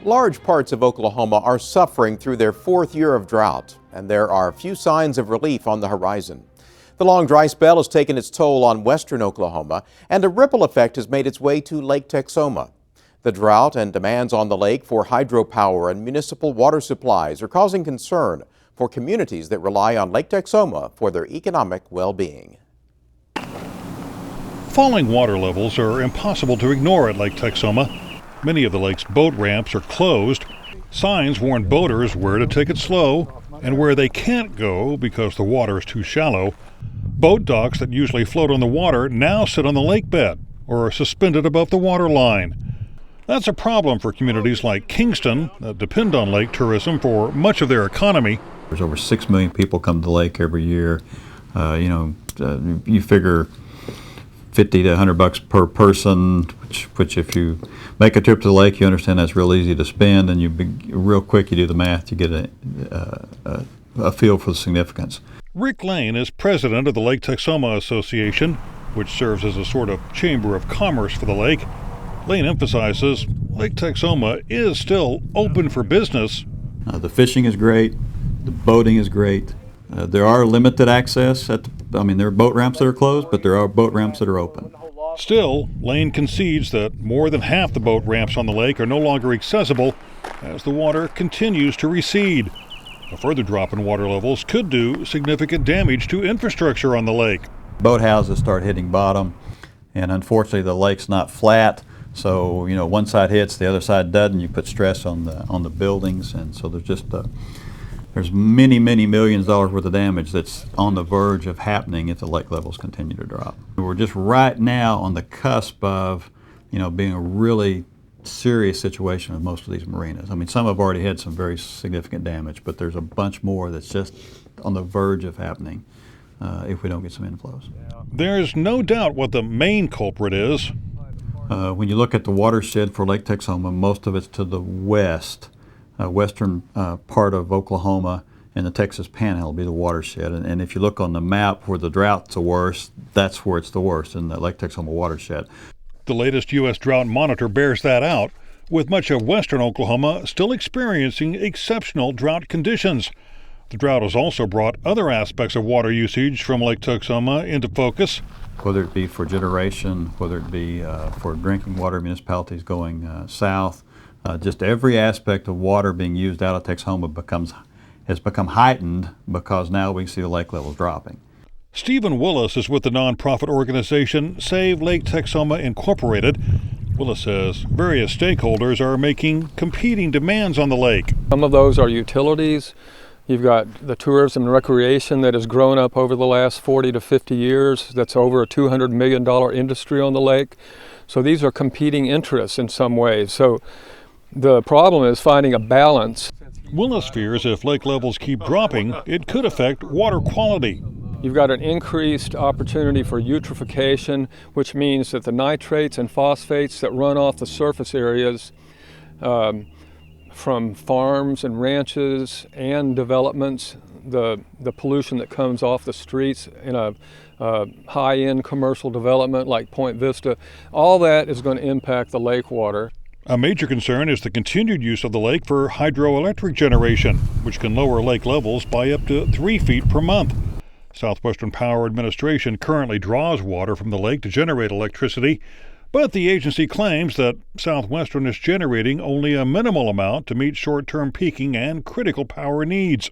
Large parts of Oklahoma are suffering through their fourth year of drought, and there are few signs of relief on the horizon. The long dry spell has taken its toll on western Oklahoma, and a ripple effect has made its way to Lake Texoma. The drought and demands on the lake for hydropower and municipal water supplies are causing concern for communities that rely on Lake Texoma for their economic well-being. Falling water levels are impossible to ignore at Lake Texoma. Many of the lake's boat ramps are closed. Signs warn boaters where to take it slow and where they can't go because the water is too shallow. Boat docks that usually float on the water now sit on the lake bed or are suspended above the water line. That's a problem for communities like Kingston that depend on lake tourism for much of their economy. There's over 6 million people come to the lake every year. You figure $50 to $100 per person, which if you make a trip to the lake, you understand that's real easy to spend, and real quick you do the math, you get a feel for the significance. Rick Lane is president of the Lake Texoma Association, which serves as a sort of chamber of commerce for the lake. Lane emphasizes Lake Texoma is still open for business. The fishing is great, the boating is great. There are limited access. There are boat ramps that are closed, but there are boat ramps that are open. Still, Lane concedes that more than half the boat ramps on the lake are no longer accessible as the water continues to recede. A further drop in water levels could do significant damage to infrastructure on the lake. Boat houses start hitting bottom, and unfortunately the lake's not flat, so one side hits, the other side doesn't. You put stress on the buildings, and so there's many millions of dollars worth of damage that's on the verge of happening if the lake levels continue to drop. We're just right now on the cusp of being a really serious situation with most of these marinas. Some have already had some very significant damage, but there's a bunch more that's just on the verge of happening if we don't get some inflows. There's no doubt what the main culprit is. When you look at the watershed for Lake Texoma, most of it's to the west. Western part of Oklahoma and the Texas Panhandle will be the watershed. And if you look on the map where the drought's the worst, that's where it's the worst, in the Lake Texoma watershed. The latest U.S. drought monitor bears that out, with much of western Oklahoma still experiencing exceptional drought conditions. The drought has also brought other aspects of water usage from Lake Texoma into focus. Whether it be for generation, whether it be for drinking water, municipalities going south, just every aspect of water being used out of Texoma has become heightened because now we see the lake levels dropping. Stephen Willis is with the nonprofit organization Save Lake Texoma Incorporated. Willis says various stakeholders are making competing demands on the lake. Some of those are utilities. You've got the tourism and recreation that has grown up over the last 40 to 50 years. That's over a $200 million industry on the lake. So these are competing interests in some ways. So the problem is finding a balance. Willis fears if lake levels keep dropping, it could affect water quality. You've got an increased opportunity for eutrophication, which means that the nitrates and phosphates that run off the surface areas from farms and ranches and developments, the pollution that comes off the streets in a high-end commercial development like Point Vista, all that is going to impact the lake water. A major concern is the continued use of the lake for hydroelectric generation, which can lower lake levels by up to 3 feet per month. Southwestern Power Administration currently draws water from the lake to generate electricity, but the agency claims that Southwestern is generating only a minimal amount to meet short-term peaking and critical power needs.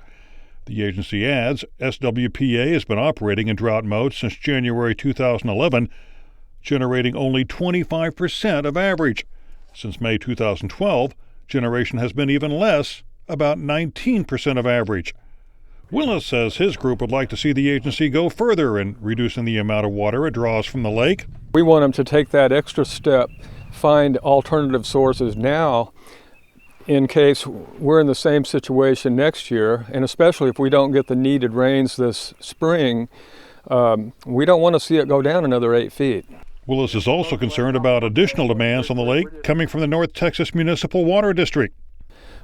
The agency adds SWPA has been operating in drought mode since January 2011, generating only 25% of average. Since May 2012, generation has been even less, about 19% of average. Willis says his group would like to see the agency go further in reducing the amount of water it draws from the lake. We want them to take that extra step, find alternative sources now in case we're in the same situation next year, and especially if we don't get the needed rains this spring, we don't want to see it go down another 8 feet. Willis is also concerned about additional demands on the lake coming from the North Texas Municipal Water District,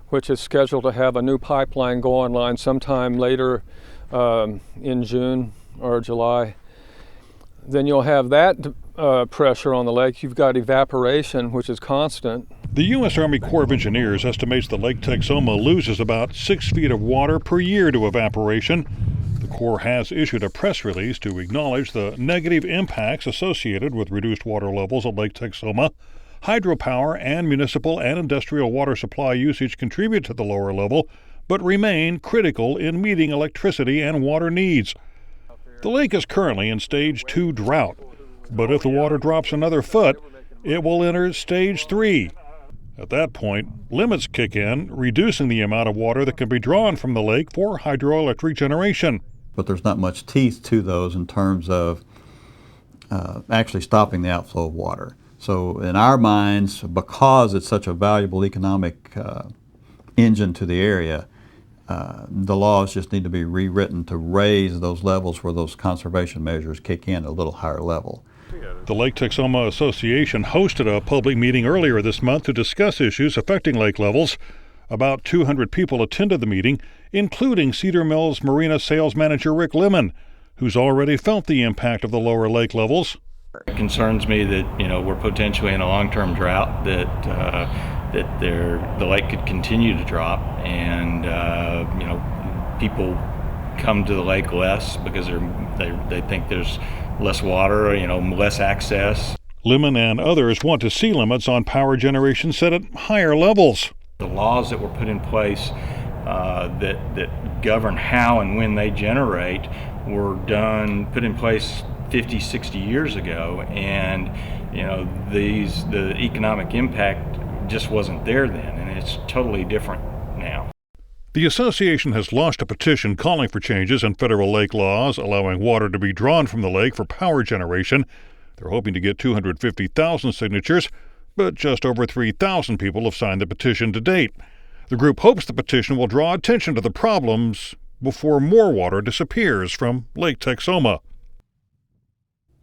which is scheduled to have a new pipeline go online sometime later in June or July. Then you'll have that pressure on the lake. You've got evaporation, which is constant. The U.S. Army Corps of Engineers estimates the Lake Texoma loses about 6 feet of water per year to evaporation. The Corps has issued a press release to acknowledge the negative impacts associated with reduced water levels at Lake Texoma. Hydropower and municipal and industrial water supply usage contribute to the lower level, but remain critical in meeting electricity and water needs. The lake is currently in Stage 2 drought, but if the water drops another foot, it will enter Stage 3. At that point, limits kick in, reducing the amount of water that can be drawn from the lake for hydroelectric generation. But there's not much teeth to those in terms of actually stopping the outflow of water. So in our minds, because it's such a valuable economic engine to the area, the laws just need to be rewritten to raise those levels where those conservation measures kick in at a little higher level. The Lake Texoma Association hosted a public meeting earlier this month to discuss issues affecting lake levels. About 200 people attended the meeting, including Cedar Mills Marina sales manager Rick Lemon, who's already felt the impact of the lower lake levels. It concerns me that we're potentially in a long-term drought, that the lake could continue to drop, and people come to the lake less because they think there's less water, less access. Lemon and others want to see limits on power generation set at higher levels. The laws that were put in place that govern how and when they generate were put in place 50, 60 years ago, and the economic impact just wasn't there then, and it's totally different now. The association has launched a petition calling for changes in federal lake laws allowing water to be drawn from the lake for power generation. They're hoping to get 250,000 signatures, but just over 3,000 people have signed the petition to date. The group hopes the petition will draw attention to the problems before more water disappears from Lake Texoma.